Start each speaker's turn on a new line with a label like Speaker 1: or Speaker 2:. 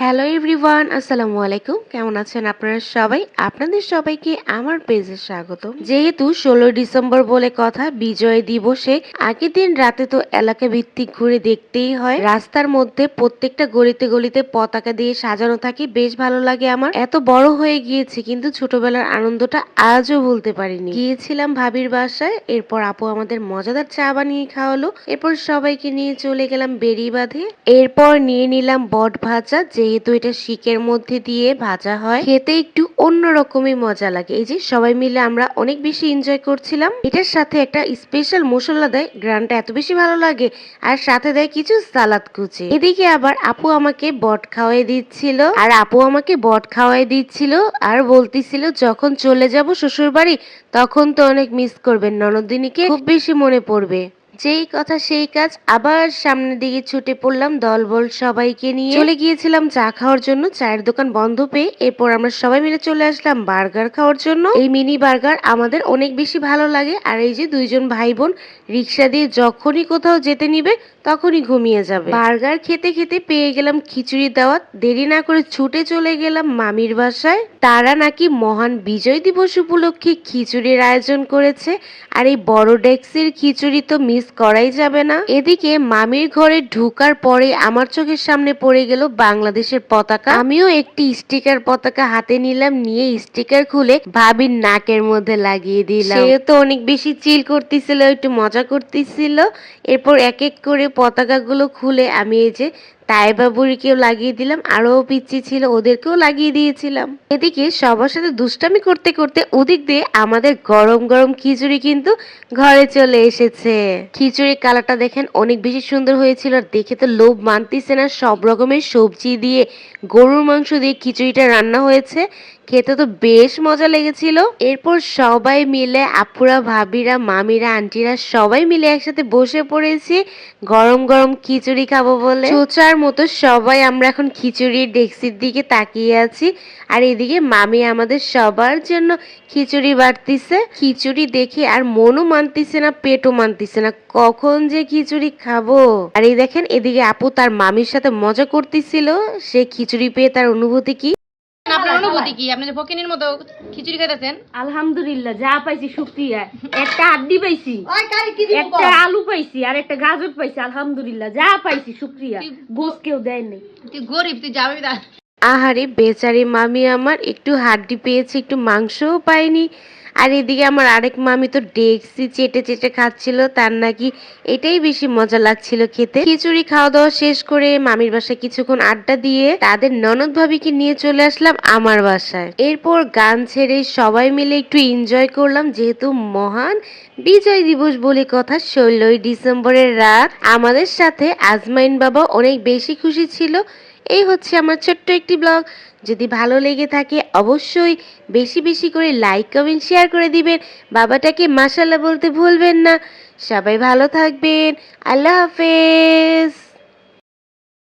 Speaker 1: Hello everyone, আসসালামু আলাইকুম। কেমন আছেন আপনারা সবাই? আপনাদের সবাইকে আমার পেজে স্বাগত। যেহেতু 16 ডিসেম্বর বলে কথা, বিজয় দিবসে আগের দিন রাতে তো এলাকা ভিত্তিক ঘুরে দেখতেই হয়। রাস্তার মধ্যে প্রত্যেকটা গলিতে গলিতে পতাকা দিয়ে সাজানো থাকে, বেশ ভালো লাগে আমার। এত বড় হয়ে গিয়েছে কিন্তু ছোটবেলার আনন্দটা আজও ভুলতে পারিনি। গিয়েছিলাম ভাবির বাসায়, এরপর আপু আমাদের মজাদার চা বানিয়ে খাওয়ালো, এরপর সবাইকে নিয়ে চলে গেলাম বেড়িবাঁধে। এরপর নিয়ে নিলাম বট ভাজা, যেহেতু এটা শিকের মধ্যে দিয়ে ভাজা হয়, খেতে একটু অন্যরকমই মজা লাগে। এই যে সবাই মিলে আমরা অনেক বেশি এনজয় করছিলাম। এটার সাথে একটা স্পেশাল মশলা দেয়, গ্রানটা এত বেশি ভালো লাগে, আর সাথে দেয় কিছু সালাদ কুচি। এদিকে আবার আপু আমাকে বট খাওয়াই দিচ্ছিল আর বলতেছিল যখন চলে যাব শ্বশুর বাড়ি তখন তো অনেক মিস করবেন, ননদিনীকে খুব বেশি মনে পড়বে। যেই কথা সেই কাজ, আবার সামনের দিকে ছুটে পড়লাম দলবল সবাইকে নিয়ে। চলে গিয়েছিলাম চা খাওয়ার জন্য, চায়ের দোকান বন্ধ পেয়ে। এরপর আমরা সবাই মিলে চলে আসলাম বার্গার খাওয়ার জন্য। এই মিনি বার্গার আমাদের অনেক বেশি ভালো লাগে। আর এই যে দুইজন ভাই বোন রিক্সা দিয়ে যখনই কোথাও যেতে নিবে তখনই ঘুমিয়ে যাবে। বার্গার খেতে খেতে পেয়ে গেলাম খিচুড়ি দাওয়াত। দেরি না করে ছুটে চলে গেলাম মামির বাসায়। তারা নাকি মহান বিজয় দিবস উপলক্ষে খিচুড়ির আয়োজন করেছে, আর এই বড় ডেক্সির খিচুড়ি তো মিস করাই যাবে না। এদিকে মামির ঘরে ঢুকার পরে আমার চোখের সামনে পড়ে গেল বাংলাদেশের পতাকা। আমিও একটি স্টিকার পতাকা হাতে নিলাম, নিয়ে স্টিকার খুলে ভাবির নাকের মধ্যে লাগিয়ে দিলাম। সে তো অনেক বেশি চিল করতেছিল, একটু মজা করতেছিল। এরপর এক এক করে পতাকাগুলো খুলে আমি এই যে তাইবা বুড়িকেও লাগিয়ে দিলাম, আরো পিচ্ছি ছিল ওদেরকেও লাগিয়ে দিয়েছিলাম। এদিকে সবার সাথে দুষ্টামি করতে করতে ওদিক দিয়ে আমাদের গরম গরম খিচুড়ি কিন্তু ঘরে চলে এসেছে। খিচুড়ির কালারটা দেখেন অনেক বেশি সুন্দর হয়েছিল, আর দেখে তো লোভ মানতেছে না। সব রকমের সবজি দিয়ে, গরুর মাংস দিয়ে খিচুড়িটা রান্না হয়েছে, খেতে তো বেশ মজা লেগেছিল। এরপর সবাই মিলে আপুরা, ভাবিরা, মামিরা, আন্টিরা সবাই মিলে একসাথে বসে পড়েছি গরম গরম খিচুড়ি খাবো বলে। চোচার মতো সবাই আমরা এখন খিচুড়ির ডেক্সির দিকে তাকিয়ে আছি, আর এদিকে মামি আমাদের সবার জন্য খিচুড়ি বাড়তিছে। খিচুড়ি দেখে আর মনও মানতিছে না, পেটও মানতিছে না, কখন যে খিচুড়ি খাবো। আর এই দেখেন এদিকে আপু তার মামির সাথে মজা করতেছিল, সে খিচুড়ি পেয়ে তার অনুভূতি কি।
Speaker 2: আপনার অনুভূতি কি? আপনি যে ফকিনের মতো খিচুড়ি খাইতেছেন?
Speaker 3: আলহামদুলিল্লাহ, যা পাইছি শুকরিয়া। একটা আড্ডি পাইছি, একটা আলু পাইছি, আর একটা গাজর পাইছি। আলহামদুলিল্লাহ, যা পাইছি শুকরিয়া। গোস কেউ দেয় নাই।
Speaker 2: তুই গরিব, তুই যাবি না।
Speaker 1: আহারে বেচারি মামি আমার, একটু হাড্ডি পেয়েছে, একটু মাংসও পায়নি। আর এদিকে আমার আরেক মামি তো ডেক্সি চেটে চেটে খাচ্ছিল, তার নাকি এটাই বেশি মজা লাগছিল খেতে। খিচুড়ি খাওয়া দাওয়া শেষ করে মামির বাসায় কিছুক্ষণ আড্ডা দিয়ে তাদের ননদ ভাবিকে নিয়ে চলে আসলাম আমার বাসায়। এরপর গান ছেড়ে সবাই মিলে একটু এনজয় করলাম, যেহেতু মহান বিজয় দিবস বলে কথা। 16 ডিসেম্বরের রাত আমাদের সাথে আজমাইন বাবা অনেক বেশি খুশি ছিল। এই হচ্ছে আমার ছোট্ট একটি ব্লগ। যদি ভালো লেগে থাকে অবশ্যই বেশি বেশি করে লাইক, কমেন্ট, শেয়ার করে দিবেন। বাবাটাকে মাশাআল্লাহ বলতে ভুলবেন না। সবাই ভালো থাকবেন। আল্লাহ হাফেজ।